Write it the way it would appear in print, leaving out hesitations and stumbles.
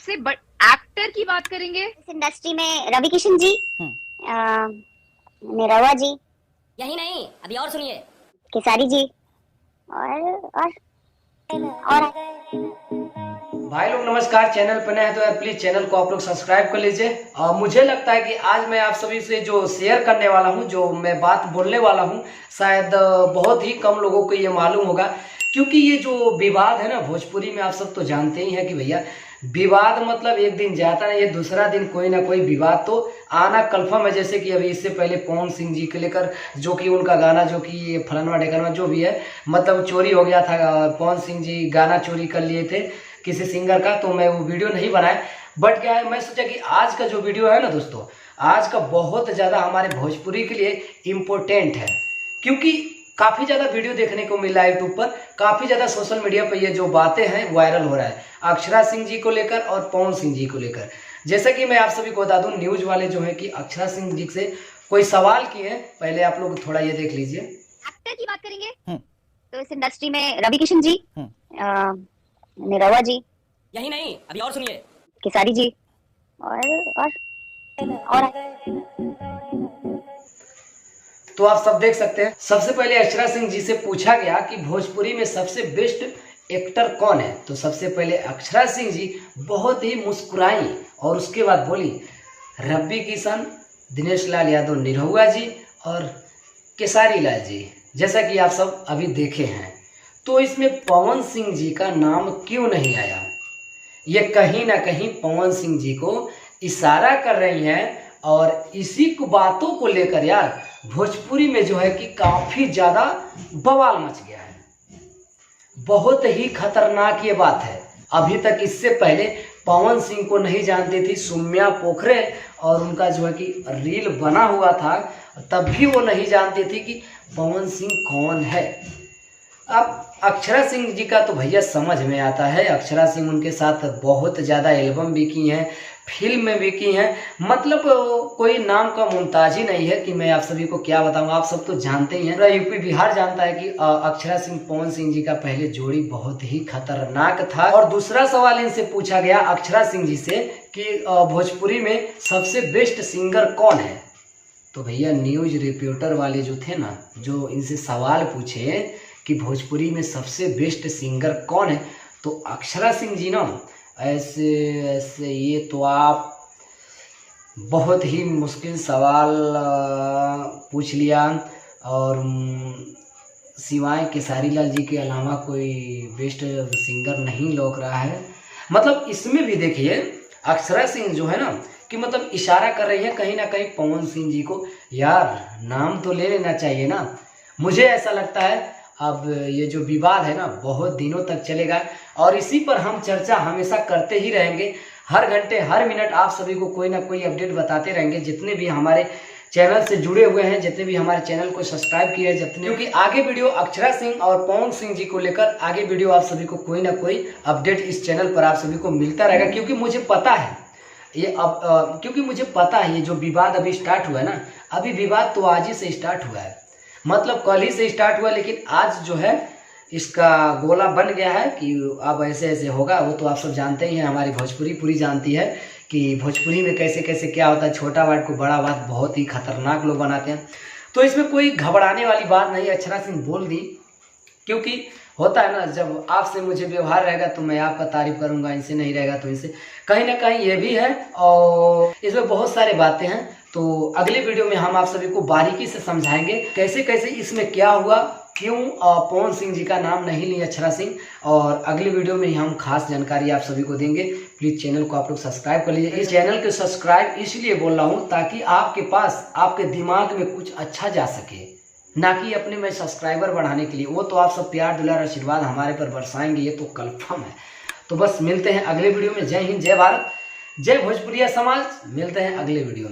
सबसे एक्टर की बात करेंगे इस इंडस्ट्री में रवि किशन जी, निरहुआ जी, यही नहीं, अभी और सुनिए। खेसारी जी और भाई लोग नमस्कार। चैनल पर नए हैं तो यार प्लीज चैनल को आप लोग सब्सक्राइब कर लीजिए। मुझे लगता है कि आज मैं आप सभी से जो शेयर करने वाला हूं, जो मैं बात बोलने वाला हूं, शायद बहुत ही कम लोगों को ये मालूम होगा। क्योंकि ये जो विवाद है ना भोजपुरी में, आप सब तो जानते ही हैं कि भैया विवाद मतलब एक दिन जाता है, ये दूसरा दिन कोई ना कोई विवाद तो आना कन्फर्म है। जैसे कि अभी इससे पहले पवन सिंह जी को लेकर जो कि उनका गाना जो कि फलाना ढेकनवा जो भी है मतलब चोरी हो गया था। पवन सिंह जी गाना चोरी कर लिए थे किसी सिंगर का, तो मैं वो वीडियो नहीं बनाया। बट क्या है, मैं सोचा कि आज का जो वीडियो है ना दोस्तों, आज का बहुत ज़्यादा हमारे भोजपुरी के लिए इम्पोर्टेंट है। क्योंकि काफ़ी ज़्यादा वीडियो देखने को मिला है यूट्यूब पर, काफ़ी ज़्यादा सोशल मीडिया पर ये जो बातें हैं वायरल हो रहा है अक्षरा सिंह जी को लेकर और पवन सिंह जी को लेकर। जैसा कि मैं आप सभी को बता दूं, न्यूज़ वाले जो है कि अक्षरा सिंह जी से कोई सवाल किए हैं। पहले आप लोग थोड़ा ये देख लीजिए। एक्टर की बात करेंगे तो इस इंडस्ट्री में रवि किशन जी, निरहुआ जी, यही नहीं, अभी और सुनिए। खेसारी जी और तो आप सब देख सकते हैं। सबसे पहले अक्षरा सिंह जी से पूछा गया कि भोजपुरी में सबसे बेस्ट एक्टर कौन है, तो सबसे पहले अक्षरा सिंह जी बहुत ही मुस्कुराई और उसके बाद बोली रवि किशन, दिनेश लाल यादव निरहुआ जी और केसारी लाल जी, जैसा कि आप सब अभी देखे हैं। तो इसमें पवन सिंह जी का नाम क्यों नहीं आया? ये कहीं ना कहीं पवन सिंह जी को इशारा कर रही हैं और इसी को बातों को लेकर यार भोजपुरी में जो है कि काफ़ी ज़्यादा बवाल मच गया है। बहुत ही खतरनाक ये बात है। अभी तक इससे पहले पवन सिंह को नहीं जानती थी सुम्या पोखरे, और उनका जो है कि रील बना हुआ था, तब भी वो नहीं जानती थी कि पवन सिंह कौन है। अब अक्षरा सिंह जी का तो भैया समझ में आता है। अक्षरा सिंह उनके साथ बहुत ज़्यादा एल्बम भी की हैं, फिल्म में भी की हैं, मतलब कोई नाम का मुमताज ही नहीं है कि मैं आप सभी को क्या बताऊं। आप सब तो जानते ही हैं, पूरा यूपी बिहार जानता है कि अक्षरा सिंह पवन सिंह जी का पहले जोड़ी बहुत ही खतरनाक था। और दूसरा सवाल इनसे पूछा गया अक्षरा सिंह जी से कि भोजपुरी में सबसे बेस्ट सिंगर कौन है, तो भैया न्यूज रिपोर्टर वाले जो थे ना, जो इनसे सवाल पूछे कि भोजपुरी में सबसे बेस्ट सिंगर कौन है, तो अक्षरा सिंह जी ना ऐसे ऐसे, ये तो आप बहुत ही मुश्किल सवाल पूछ लिया। और सिवाय केसारी लाल जी के अलावा कोई बेस्ट सिंगर नहीं लौक रहा है। मतलब इसमें भी देखिए अक्षरा सिंह जो है ना कि मतलब इशारा कर रही है कहीं ना कहीं पवन सिंह जी को, यार नाम तो ले लेना चाहिए ना। मुझे ऐसा लगता है अब ये जो विवाद है ना बहुत दिनों तक चलेगा और इसी पर हम चर्चा हमेशा करते ही रहेंगे। हर घंटे हर मिनट आप सभी को कोई ना कोई अपडेट बताते रहेंगे। जितने भी हमारे चैनल से जुड़े हुए हैं, जितने भी हमारे चैनल को सब्सक्राइब किए हैं, जितने, क्योंकि आगे वीडियो अक्षरा सिंह और पवन सिंह जी को लेकर आगे वीडियो आप सभी को कोई ना कोई अपडेट इस चैनल पर आप सभी को मिलता रहेगा। क्योंकि मुझे पता है ये क्योंकि मुझे पता है ये जो विवाद अभी स्टार्ट हुआ है ना, अभी विवाद तो आज ही से स्टार्ट हुआ है, मतलब कल ही से स्टार्ट हुआ, लेकिन आज जो है इसका गोला बन गया है कि अब ऐसे ऐसे होगा। वो तो आप सब जानते ही हैं, हमारी भोजपुरी पूरी जानती है कि भोजपुरी में कैसे कैसे क्या होता है। छोटा बात को बड़ा बात बहुत ही खतरनाक लोग बनाते हैं, तो इसमें कोई घबराने वाली बात नहीं। अक्षरा सिंह बोल दी, क्योंकि होता है ना जब आपसे मुझे व्यवहार रहेगा तो मैं आपका तारीफ करूंगा, इनसे नहीं रहेगा तो इनसे, कहीं ना कहीं ये भी है। और इसमें बहुत सारे बातें हैं, तो अगले वीडियो में हम आप सभी को बारीकी से समझाएंगे कैसे कैसे इसमें क्या हुआ, क्यों पवन सिंह जी का नाम नहीं ली अक्षरा सिंह, और अगले वीडियो में हम खास जानकारी आप सभी को देंगे। प्लीज़ चैनल को आप लोग सब्सक्राइब कर लीजिए। इस चैनल को सब्सक्राइब इसलिए बोल रहा हूँ ताकि आपके पास आपके दिमाग में कुछ अच्छा जा सके, ना कि अपने में सब्सक्राइबर बढ़ाने के लिए। वो तो आप सब प्यार दुलार आशीर्वाद हमारे पर बरसाएंगे, ये तो कन्फर्म है। तो बस मिलते हैं अगले वीडियो में। जय हिंद, जय भारत, जय भोजपुरिया समाज। मिलते हैं अगले वीडियो में।